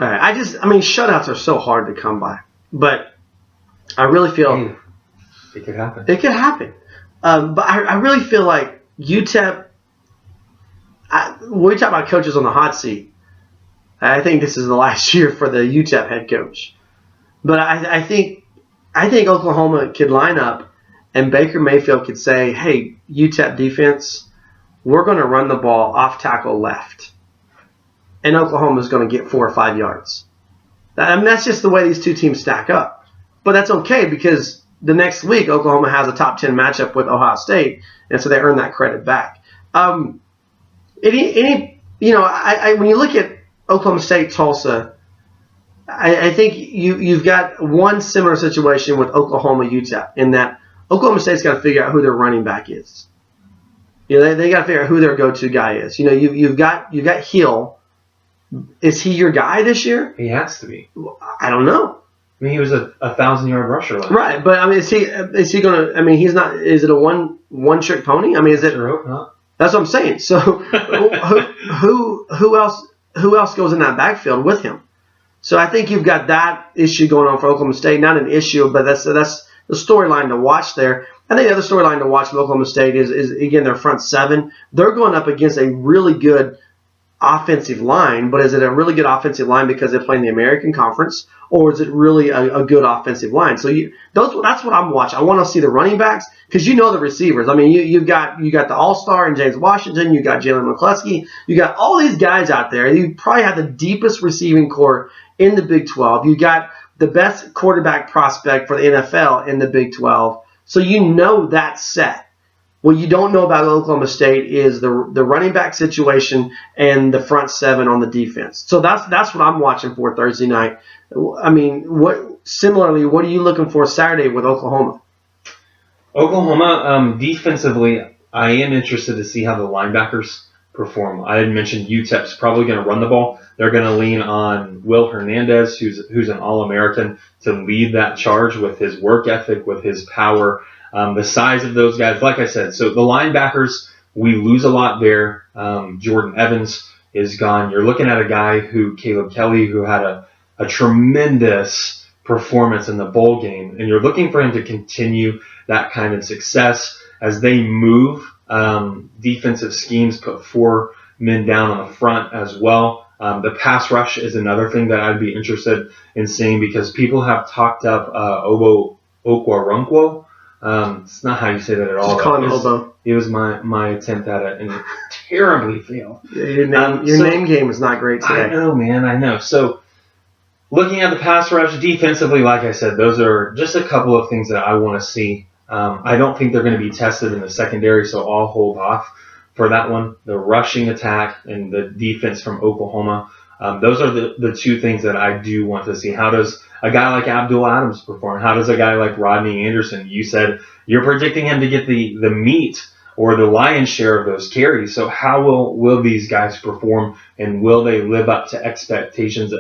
All right. Shutouts are so hard to come by. But I really feel it could happen. It could happen. But I really feel like UTEP, when we talk about coaches on the hot seat, I think this is the last year for the UTEP head coach. But I think Oklahoma could line up and Baker Mayfield could say, hey, UTEP defense, we're going to run the ball off tackle left. And Oklahoma's going to get 4 or 5 yards. That's just the way these two teams stack up. But that's okay because the next week Oklahoma has a top 10 matchup with Ohio State, and so they earn that credit back. When you look at Oklahoma State, Tulsa, I think you've got one similar situation with Oklahoma, UTEP, in that Oklahoma State's got to figure out who their running back is. You know, they got to figure out who their go-to guy is. You know, you've got Hill. Is he your guy this year? He has to be. I don't know. I mean, he was a 1,000-yard rusher last year. Right, but I mean, is he going to? I mean, he's not. Is it a one-trick pony? I mean, is it? Sure hope not. That's what I'm saying. So who else goes in that backfield with him? So I think you've got that issue going on for Oklahoma State. Not an issue, but that's the storyline to watch there. I think the other storyline to watch with Oklahoma State is again their front seven. They're going up against a really good offensive line, but is it a really good offensive line because they play in the American Conference, or is it really a good offensive line? So that's what I'm watching. I want to see the running backs because you know the receivers. I mean, you got the All-Star in James Washington, you got Jalen McCluskey, you got all these guys out there. You probably have the deepest receiving core in the Big 12. You got the best quarterback prospect for the NFL in the Big 12. So you know that's set. What you don't know about Oklahoma State is the running back situation and the front seven on the defense. So that's what I'm watching for Thursday night. I mean, what are you looking for Saturday with Oklahoma? Oklahoma, defensively, I am interested to see how the linebackers perform. I had mentioned UTEP's probably going to run the ball. They're going to lean on Will Hernandez, who's an All-American, to lead that charge with his work ethic, with his power. The size of those guys, like I said, so the linebackers, we lose a lot there. Jordan Evans is gone. You're looking at a guy Caleb Kelly, who had a tremendous performance in the bowl game, and you're looking for him to continue that kind of success as they move defensive schemes, put 4 men down on the front as well. The pass rush is another thing that I'd be interested in seeing because people have talked up Obo Okwarunkwo. It's not how you say that at all. Just call him Obo. It was my attempt at it, and it terribly failed. Yeah, your name game is not great today. I know, man. I know. So, looking at the pass rush defensively, like I said, those are just a couple of things that I want to see. I don't think they're going to be tested in the secondary, so I'll hold off for that one. The rushing attack and the defense from Oklahoma, those are the two things that I do want to see. How does a guy like Abdul Adams perform? How does a guy like Rodney Anderson? You said you're predicting him to get the meat or the lion's share of those carries. So how will these guys perform, and will they live up to expectations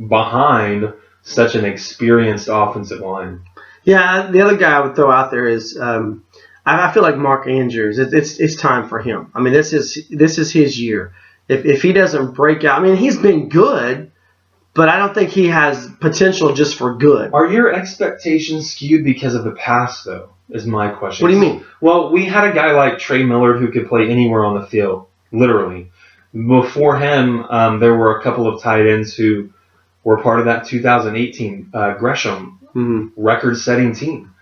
behind such an experienced offensive line? Yeah, the other guy I would throw out there is I feel like Mark Andrews. It's time for him. I mean, this is his year. If he doesn't break out, I mean, he's been good, but I don't think he has potential just for good. Are your expectations skewed because of the past, though, is my question. What do you mean? Well, we had a guy like Trey Millard who could play anywhere on the field, literally. Before him, there were a couple of tight ends who were part of that 2018 Gresham record-setting team.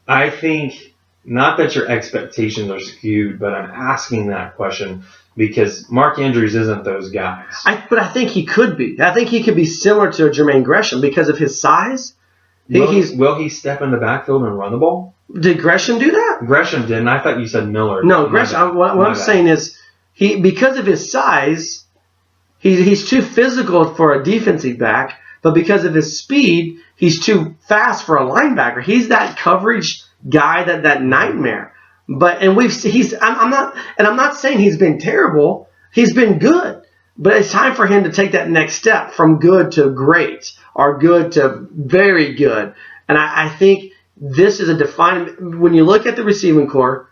I think, not that your expectations are skewed, but I'm asking that question because Mark Andrews isn't those guys. But I think he could be. I think he could be similar to Jermaine Gresham because of his size. Will he step in the backfield and run the ball? Did Gresham do that? Gresham didn't. I thought you said Miller. No, Gresham. What I'm saying is, because of his size, he's too physical for a defensive back, but because of his speed, he's too fast for a linebacker. He's that coverage guy, that nightmare. I'm not saying he's been terrible. He's been good. But it's time for him to take that next step from good to great or good to very good. And I think this is a defining. When you look at the receiving core,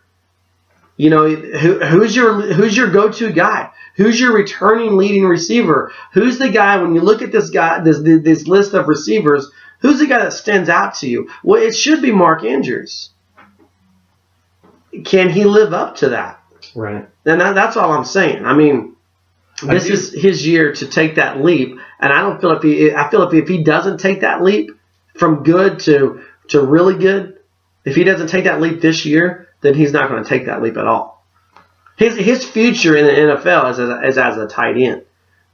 you know, who's your go-to guy? Who's your returning leading receiver? Who's the guy when you look at this list of receivers? Who's the guy that stands out to you? Well, it should be Mark Andrews. Can he live up to that? Right. And that's all I'm saying. I mean, this is his year to take that leap, and I feel if he doesn't take that leap from good to really good, if he doesn't take that leap this year, then he's not going to take that leap at all. His future in the NFL is as a tight end,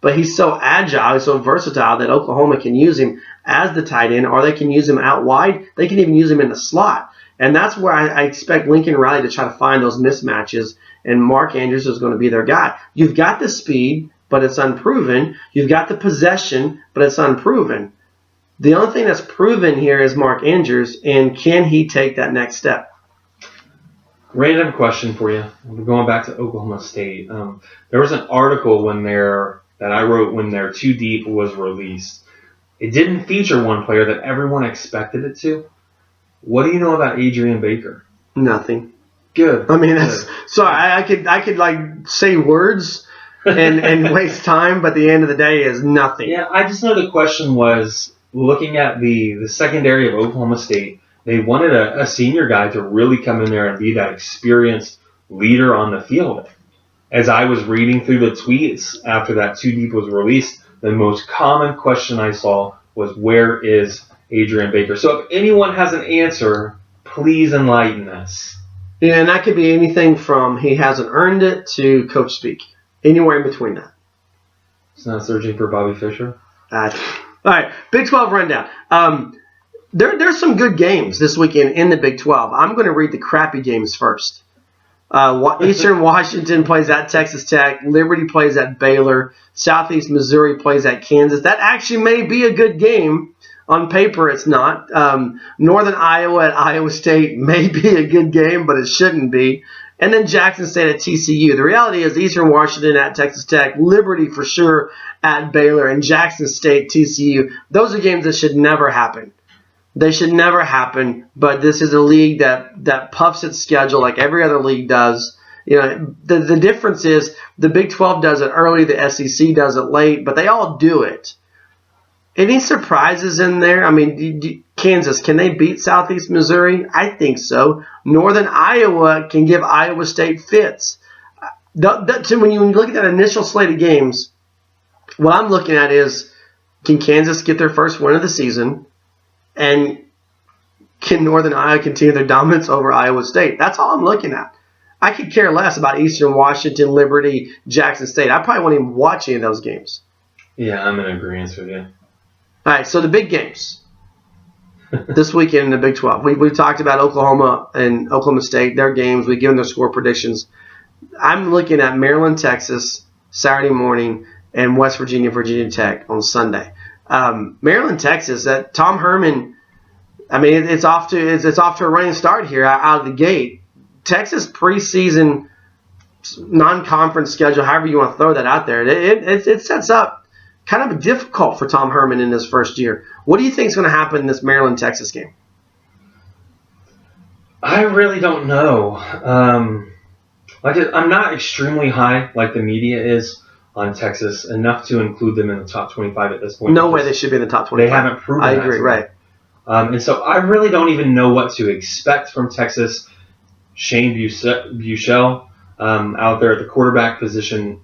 but he's so agile, he's so versatile that Oklahoma can use him as the tight end, or they can use him out wide. They can even use him in the slot. And that's where I expect Lincoln Riley to try to find those mismatches, and Mark Andrews is going to be their guy. You've got the speed, but it's unproven. You've got the possession, but it's unproven. The only thing that's proven here is Mark Andrews, and can he take that next step? Random question for you. We're going back to Oklahoma State. There was an article that I wrote when their 2 deep was released. It didn't feature one player that everyone expected it to. What do you know about Adrian Baker? Nothing. Good. I mean, that's sorry. I could like say words and waste time, but the end of the day is nothing. Yeah, I just know the question was looking at the secondary of Oklahoma State. They wanted a senior guy to really come in there and be that experienced leader on the field. As I was reading through the tweets after that 2 deep was released, the most common question I saw was, where is Adrian Baker? So if anyone has an answer, please enlighten us. Yeah, and that could be anything from he hasn't earned it to coach speak. Anywhere in between that. It's not searching for Bobby Fischer? All right, Big 12 rundown. There's some good games this weekend in the Big 12. I'm going to read the crappy games first. Eastern Washington plays at Texas Tech. Liberty plays at Baylor. Southeast Missouri plays at Kansas. That actually may be a good game. On paper, it's not. Northern Iowa at Iowa State may be a good game, but it shouldn't be. And then Jackson State at TCU. The reality is Eastern Washington at Texas Tech, Liberty for sure at Baylor, and Jackson State, TCU. Those are games that should never happen. They should never happen, but this is a league that puffs its schedule like every other league does. You know, the difference is the Big 12 does it early, the SEC does it late, but they all do it. Any surprises in there? I mean, Kansas, can they beat Southeast Missouri? I think so. Northern Iowa can give Iowa State fits. When you look at that initial slate of games, what I'm looking at is, can Kansas get their first win of the season? And can Northern Iowa continue their dominance over Iowa State? That's all I'm looking at. I could care less about Eastern Washington, Liberty, Jackson State. I probably won't even watch any of those games. Yeah, I'm in agreement with you. All right, so the big games this weekend in the Big 12. We've talked about Oklahoma and Oklahoma State, their games. We've given their score predictions. I'm looking at Maryland, Texas, Saturday morning, and West Virginia, Virginia Tech on Sunday. Maryland, Texas. That Tom Herman. I mean, it's off to a running start here out of the gate. Texas preseason non-conference schedule, however you want to throw that out there, it sets up kind of difficult for Tom Herman in his first year. What do you think is going to happen in this Maryland Texas game? I really don't know. I'm not extremely high like the media is on Texas, enough to include them in the top 25 at this point. No way they should be in the top 25. They haven't proven I that. agree, right. And so I really don't even know what to expect from Texas. Shane Buechele out there at the quarterback position,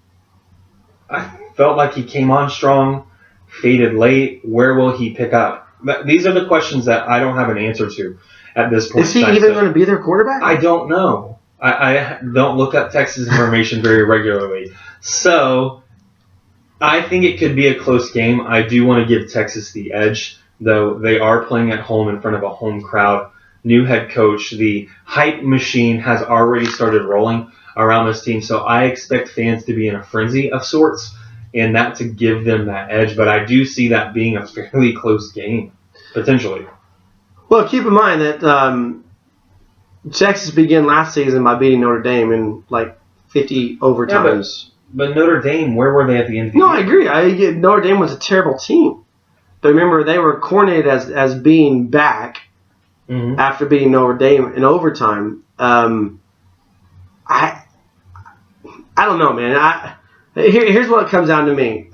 I felt like he came on strong, faded late. Where will he pick up? These are the questions that I don't have an answer to at this point. Is he even going to be their quarterback? I don't know. I don't look up Texas information very regularly. So I think it could be a close game. I do want to give Texas the edge, though they are playing at home in front of a home crowd. New head coach. The hype machine has already started rolling around this team. So I expect fans to be in a frenzy of sorts and that to give them that edge. But I do see that being a fairly close game, potentially. Well, keep in mind that Texas began last season by beating Notre Dame in like 50 overtimes. Yeah, but Notre Dame, where were they at the end of the year? No, I agree. Notre Dame was a terrible team. But remember, they were coordinated as being back after beating Notre Dame in overtime. I don't know, man. Here's what it comes down to me.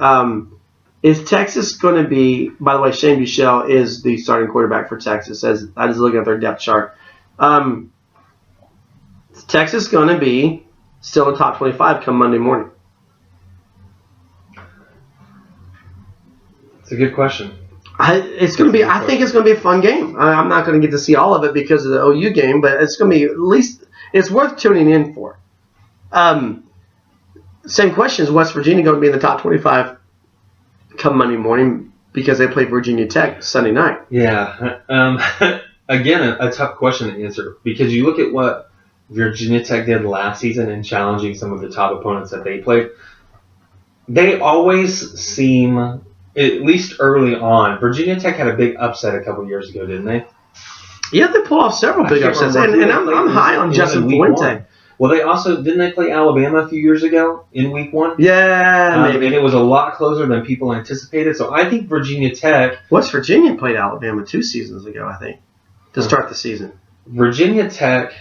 Is Texas going to be, by the way, Shane Buechele is the starting quarterback for Texas, as I was looking at their depth chart. Is Texas going to be still in the top 25 come Monday morning? It's a good question. I think it's going to be a fun game. I'm not going to get to see all of it because of the OU game, but it's going to be at least it's worth tuning in for. Same question: is West Virginia going to be in the top 25 come Monday morning because they play Virginia Tech Sunday night? Yeah. Again, a tough question to answer because you look at what Virginia Tech did last season in challenging some of the top opponents that they played. They always seem, at least early on, Virginia Tech had a big upset a couple years ago, didn't they? Yeah, they pull off several big upsets, and I'm high on Justin Fuente. Well, didn't they play Alabama a few years ago in week 1? Yeah, maybe. And it was a lot closer than people anticipated. So I think Virginia Tech. West Virginia played Alabama 2 seasons ago, I think, to start the season. Virginia Tech,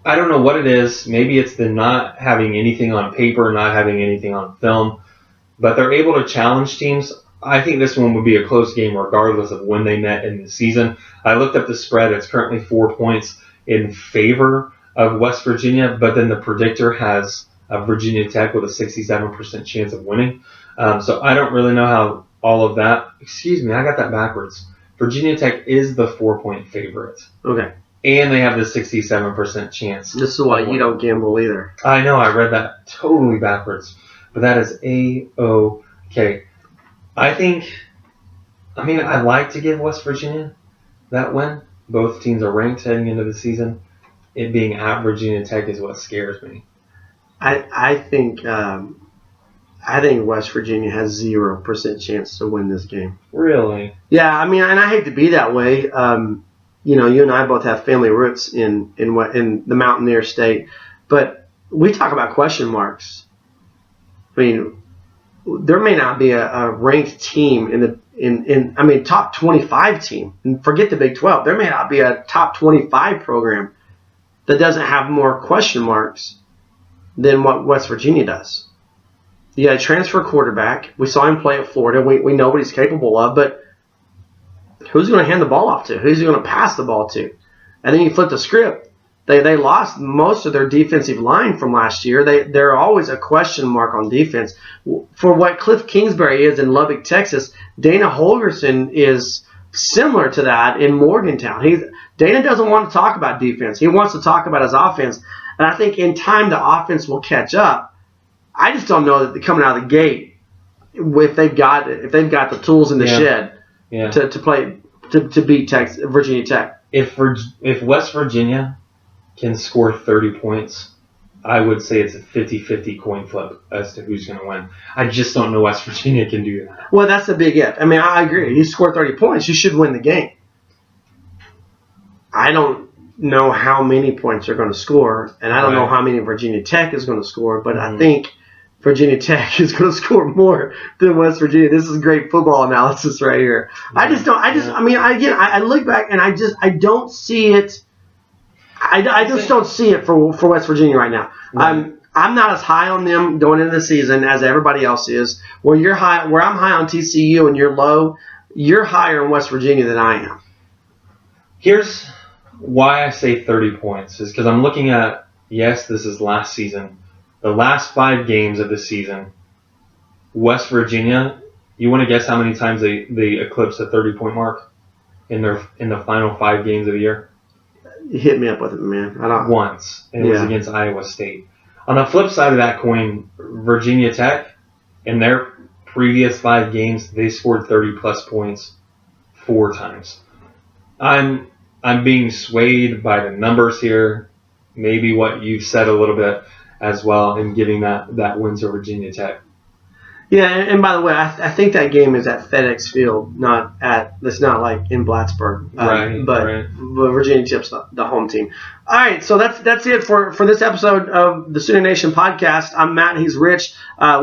I don't know what it is. Maybe it's the not having anything on paper, not having anything on film, but they're able to challenge teams. I think this one would be a close game regardless of when they met in the season. I looked up the spread. It's currently 4 points in favor of West Virginia, but then the predictor has Virginia Tech with a 67% chance of winning. So I don't really know how all of that. Excuse me, I got that backwards. Virginia Tech is the 4-point favorite. Okay. And they have the 67% chance. This is why you don't gamble either. I know, I read that totally backwards. But that is A-OK. I like to give West Virginia that win. Both teams are ranked heading into the season. It being at Virginia Tech is what scares me. I think West Virginia has 0% chance to win this game. Really? Yeah, I mean, and I hate to be that way. You and I both have family roots in the Mountaineer State, but we talk about question marks. I mean, there may not be a ranked team in top 25 team, and forget the Big 12. There may not be a top 25 program that doesn't have more question marks than what West Virginia does. You got a transfer quarterback. We saw him play at Florida. We know what he's capable of, but who's he going to hand the ball off to? Who's he going to pass the ball to? And then you flip the script. They lost most of their defensive line from last year. They're always a question mark on defense. For what Cliff Kingsbury is in Lubbock, Texas, Dana Holgorsen is similar to that in Morgantown. Dana doesn't want to talk about defense. He wants to talk about his offense. And I think in time the offense will catch up. I just don't know that coming out of the gate, if they've got the tools in the shed to beat Virginia Tech. If West Virginia can score 30 points, I would say it's a 50-50 coin flip as to who's going to win. I just don't know West Virginia can do that. Well, that's a big if. I mean, I agree. You score 30 points, you should win the game. I don't know how many points they're going to score, and I don't know how many Virginia Tech is going to score, but I think Virginia Tech is going to score more than West Virginia. This is great football analysis right here. I look back and I don't see it. I just don't see it for West Virginia right now. Right. I'm not as high on them going into the season as everybody else is. Where I'm high on TCU and you're low, you're higher in West Virginia than I am. Here's why I say 30 points is because I'm looking at, this is last season. The last 5 games of the season, West Virginia, you want to guess how many times they eclipsed the 30-point mark in the final 5 games of the year? Hit me up with it, man. Once. And it was against Iowa State. On the flip side of that coin, Virginia Tech, in their previous 5 games, they scored 30-plus points 4 times. I'm being swayed by the numbers here, maybe what you've said a little bit as well in giving that win to Virginia Tech. Yeah, and by the way, I think that game is at FedEx Field, it's not like in Plattsburgh. But Virginia Tech's the home team. All right, so that's it for this episode of the Sooner Nation podcast. I'm Matt, he's Rich.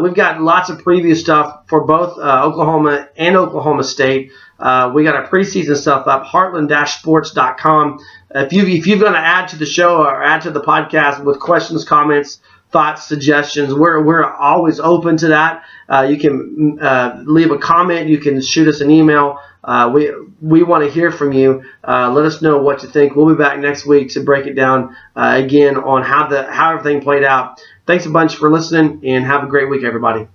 We've got lots of preview stuff for both Oklahoma and Oklahoma State. We got our preseason stuff up, heartland-sports.com. If you're going to add to the show or add to the podcast with questions, comments, thoughts, suggestions, we're always open to that. You can leave a comment. You can shoot us an email. We want to hear from you. Let us know what you think. We'll be back next week to break it down again on how everything played out. Thanks a bunch for listening, and have a great week, everybody.